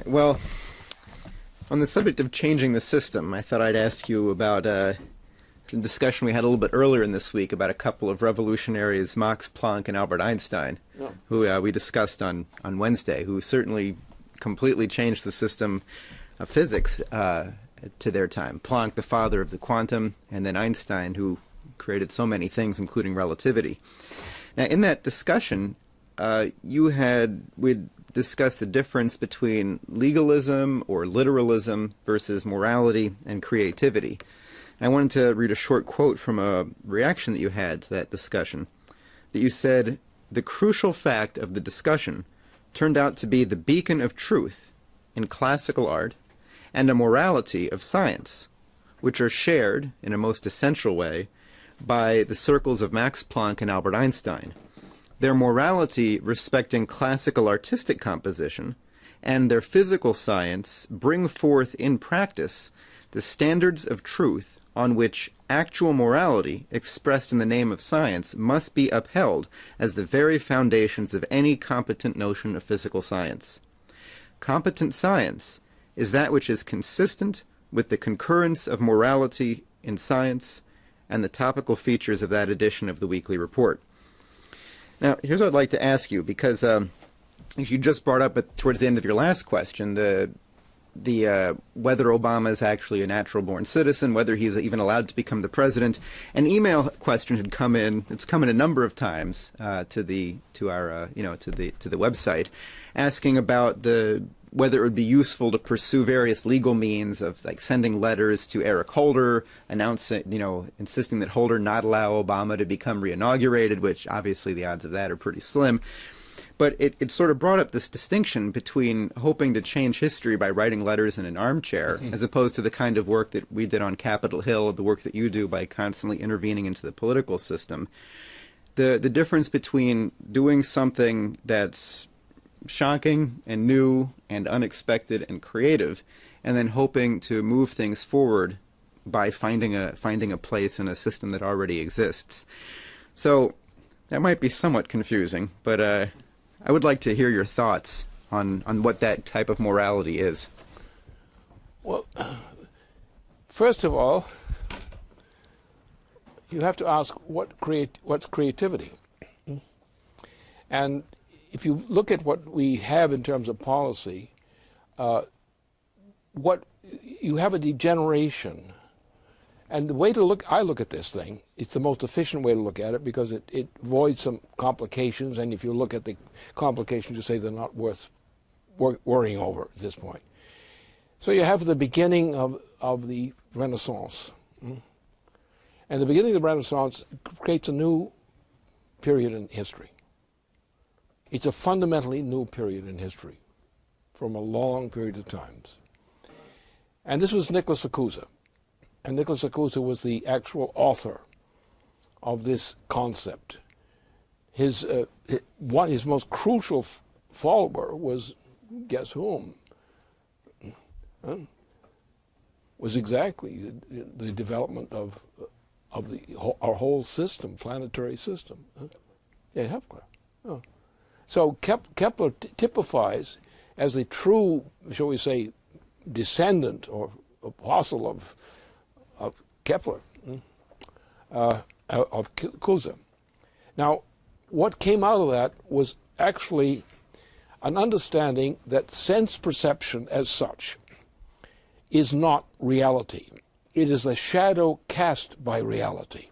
Well, on the subject of changing the system, I thought I'd ask you about the discussion we had a little bit earlier in this week about a couple of revolutionaries, Max Planck and Albert Einstein, who we discussed on Wednesday, who certainly completely changed the system of physics to their time. Planck, the father of the quantum, and then Einstein, who created so many things, including relativity. Now, in that discussion, we'd discussed the difference between legalism or literalism versus morality and creativity. And I wanted to read a short quote from a reaction that you had to that discussion. That you said, "The crucial fact of the discussion turned out to be the beacon of truth in classical art and a morality of science, which are shared in a most essential way by the circles of Max Planck and Albert Einstein. Their morality respecting classical artistic composition and their physical science bring forth in practice the standards of truth on which actual morality expressed in the name of science must be upheld as the very foundations of any competent notion of physical science. Competent science is that which is consistent with the concurrence of morality in science and the topical features of that edition of the Weekly Report." Now, here's what I'd like to ask you, because you just brought up towards the end of your last question the whether Obama is actually a natural-born citizen, whether he's even allowed to become the president. An email question had come in. It's come in a number of times to the website, asking about whether it would be useful to pursue various legal means of like sending letters to Eric Holder, insisting that Holder not allow Obama to become reinaugurated, which obviously the odds of that are pretty slim. But it sort of brought up this distinction between hoping to change history by writing letters in an armchair, as opposed to the kind of work that we did on Capitol Hill, the work that you do by constantly intervening into the political system. The difference between doing something that's shocking and new and unexpected and creative, and then hoping to move things forward by finding a place in a system that already exists. So that might be somewhat confusing, but I would like to hear your thoughts on what that type of morality is. Well, first of all, you have to ask what's creativity. And if you look at what we have in terms of policy, what you have a degeneration. And the way I look at this thing, it's the most efficient way to look at it because it avoids some complications, and if you look at the complications, you say they're not worth worrying over at this point. So you have the beginning of the Renaissance. And the beginning of the Renaissance creates a new period in history. It's a fundamentally new period in history from a long period of times. And this was Nicholas Acusa. And Nicholas Acusa was the actual author of this concept. His most crucial follower was, guess whom? Was exactly the development of our whole system, planetary system. Yeah, Kepler. Oh. So Kepler typifies as a true, shall we say, descendant or apostle of Kepler, of Acusa. Now, what came out of that was actually an understanding that sense perception as such is not reality. It is a shadow cast by reality,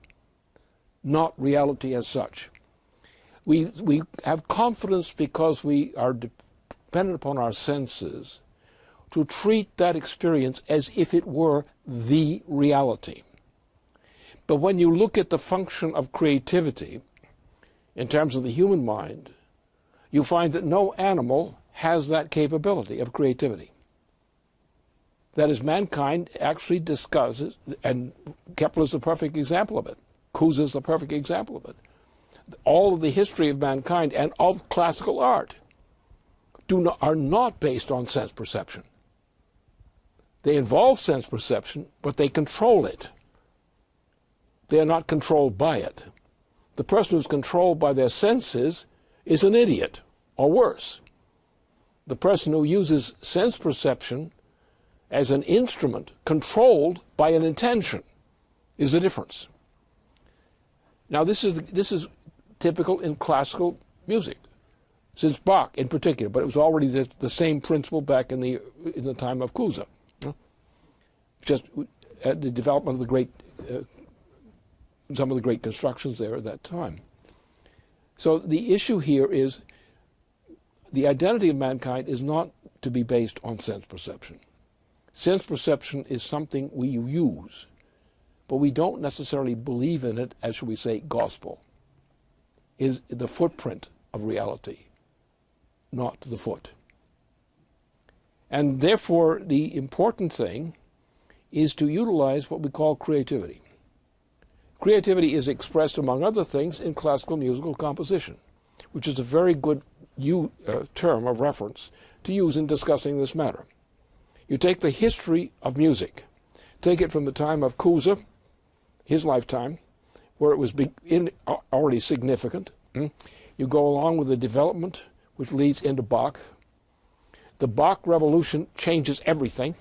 not reality as such. We have confidence because we are dependent upon our senses to treat that experience as if it were the reality. But when you look at the function of creativity in terms of the human mind, you find that no animal has that capability of creativity. That is, mankind actually discusses, and Kepler is the perfect example of it. Acusa is the perfect example of it. All of the history of mankind and of classical art are not based on sense perception. They involve sense perception, but they control it. They are not controlled by it. The person who's controlled by their senses is an idiot, or worse. the person who uses sense perception as an instrument controlled by an intention is the difference. Now this is typical in classical music, since Bach in particular, but it was already the same principle back in the time of Cusa. Just at the development of the great, some of the great constructions there at that time. So the issue here is the identity of mankind is not to be based on sense perception. Sense perception is something we use, but we don't necessarily believe in it as, shall we say, gospel. Is the footprint of reality, not the foot. And therefore, the important thing is to utilize what we call creativity. Creativity is expressed, among other things, in classical musical composition, which is a very good term of reference to use in discussing this matter. You take the history of music, take it from the time of Cusa, his lifetime, where it was already significant. You go along with the development, which leads into Bach. The Bach revolution changes everything,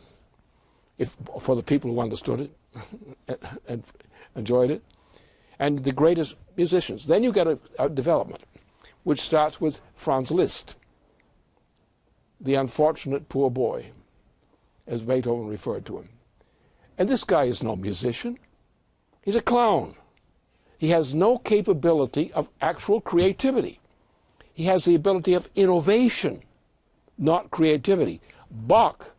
for the people who understood it and enjoyed it, and the greatest musicians. Then you get a development, which starts with Franz Liszt, the unfortunate poor boy, as Beethoven referred to him. And this guy is no musician. He's a clown. He has no capability of actual creativity. He has the ability of innovation, not creativity. Bach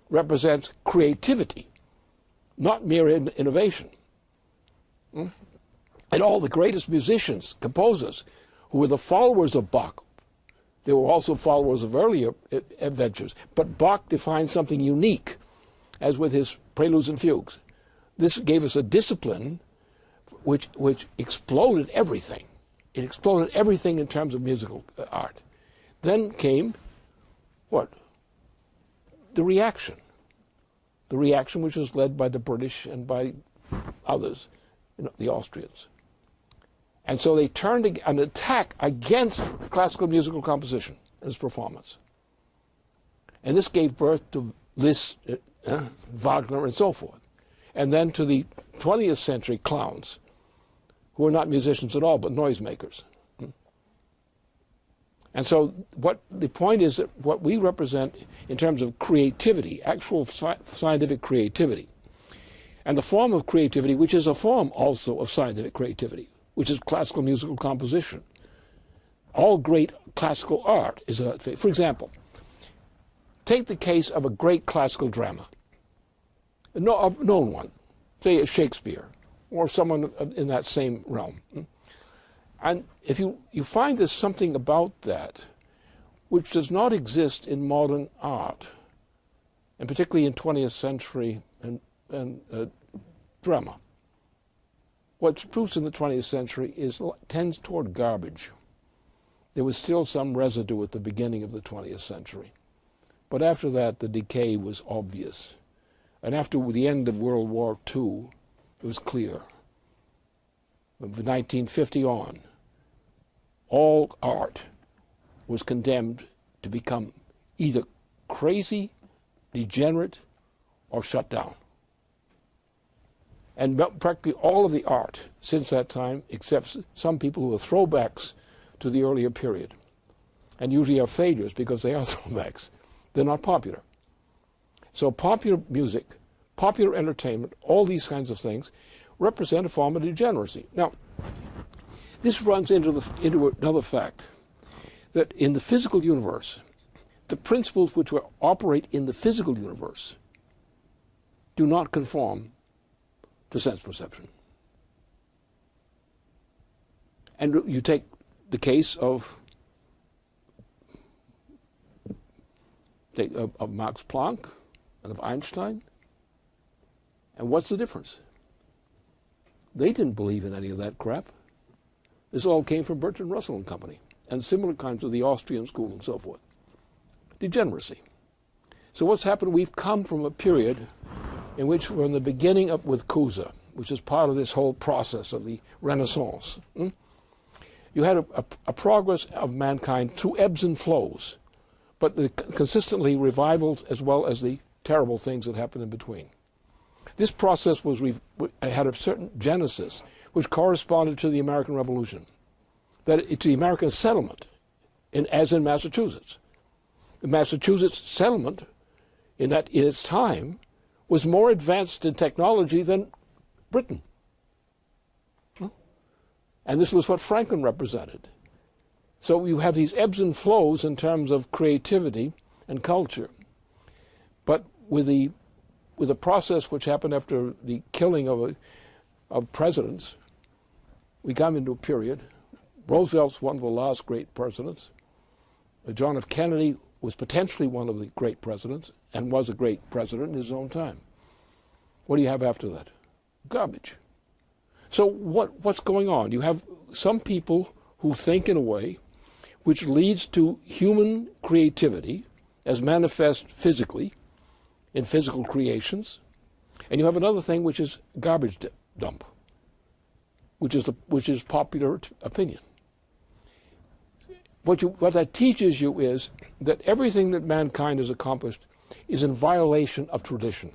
represents creativity, not mere innovation. And all the greatest musicians, composers, who were the followers of Bach, they were also followers of earlier adventures, but Bach defined something unique, as with his preludes and fugues. This gave us a discipline which exploded everything. It exploded everything in terms of musical art. Then came, what? The reaction. The reaction which was led by the British and by others, the Austrians. And so they turned an attack against classical musical composition and its performance. And this gave birth to Liszt, Wagner, and so forth. And then to the 20th century clowns, who were not musicians at all, but noisemakers. And so the point is that what we represent in terms of creativity, actual scientific creativity, and the form of creativity, which is a form also of scientific creativity, which is classical musical composition. All great classical art is for example, take the case of a great classical drama, a known one, say Shakespeare, or someone in that same realm. And if you find there's something about that which does not exist in modern art, and particularly in 20th century and drama. What's proves in the 20th century tends toward garbage. There was still some residue at the beginning of the 20th century. But after that, the decay was obvious. And after the end of World War II, it was clear. From 1950 on, all art was condemned to become either crazy, degenerate, or shut down. And practically all of the art since that time, except some people who are throwbacks to the earlier period, and usually are failures because they are throwbacks, they're not popular. So popular music, popular entertainment, all these kinds of things represent a form of degeneracy. Now, this runs into another fact, that in the physical universe, the principles which operate in the physical universe do not conform to sense perception. And you take the case of Max Planck and of Einstein, and what's the difference? They didn't believe in any of that crap. This all came from Bertrand Russell and company, and similar kinds of the Austrian school and so forth. Degeneracy. So what's happened? We've come from a period in which, from the beginning up with Cusa, which is part of this whole process of the Renaissance, you had a progress of mankind through ebbs and flows, but consistently revivals as well as the terrible things that happen in between. This process had a certain genesis, which corresponded to the American Revolution, to the American settlement, as in Massachusetts. The Massachusetts settlement, in its time, was more advanced in technology than Britain. And this was what Franklin represented. So you have these ebbs and flows in terms of creativity and culture. But with the process which happened after the killing of presidents, we come into a period. Roosevelt's one of the last great presidents. John F. Kennedy was potentially one of the great presidents and was a great president in his own time. What do you have after that? Garbage. So what's going on? You have some people who think in a way which leads to human creativity as manifest physically in physical creations, and you have another thing which is garbage dump, which is popular opinion. What that teaches you is that everything that mankind has accomplished is in violation of tradition,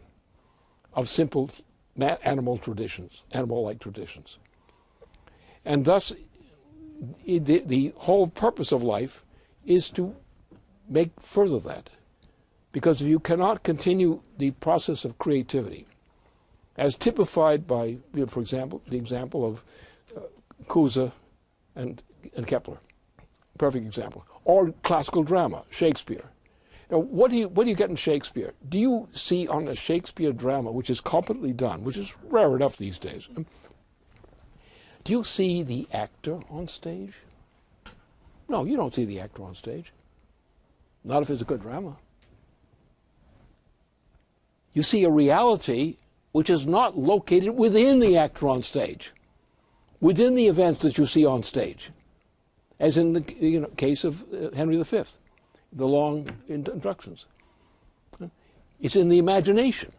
of simple animal traditions, animal-like traditions. And thus, the whole purpose of life is to make further that. Because if you cannot continue the process of creativity, as typified by, for example, the example of Cusa and Kepler, perfect example, or classical drama, Shakespeare. Now, what do you get in Shakespeare? Do you see on a Shakespeare drama, which is competently done, which is rare enough these days, do you see the actor on stage? No, you don't see the actor on stage. Not if it's a good drama. You see a reality which is not located within the actor on stage, within the events that you see on stage, as in the case of Henry V, the long introductions. It's in the imagination.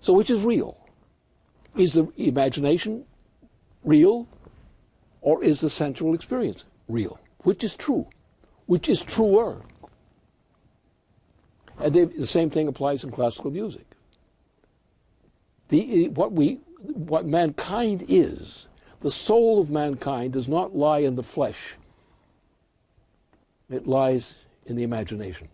So which is real? Is the imagination real, or is the sensual experience real? Which is true? Which is truer? And the same thing applies in classical music. What mankind is, the soul of mankind does not lie in the flesh. It lies in the imagination.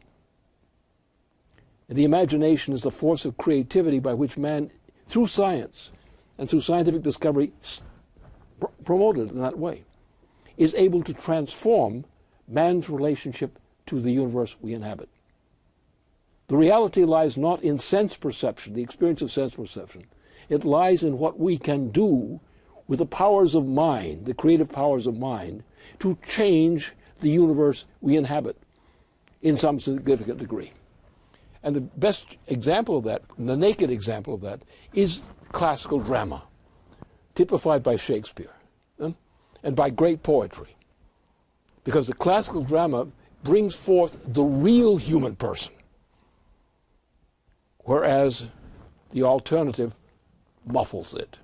And the imagination is the force of creativity by which man, through science and through scientific discovery, promoted in that way, is able to transform man's relationship to the universe we inhabit. The reality lies not in sense perception, the experience of sense perception. It lies in what we can do with the powers of mind, the creative powers of mind, to change the universe we inhabit in some significant degree. And the best example of that, the naked example of that, is classical drama, typified by Shakespeare and by great poetry. Because the classical drama brings forth the real human person, whereas the alternative muffles it.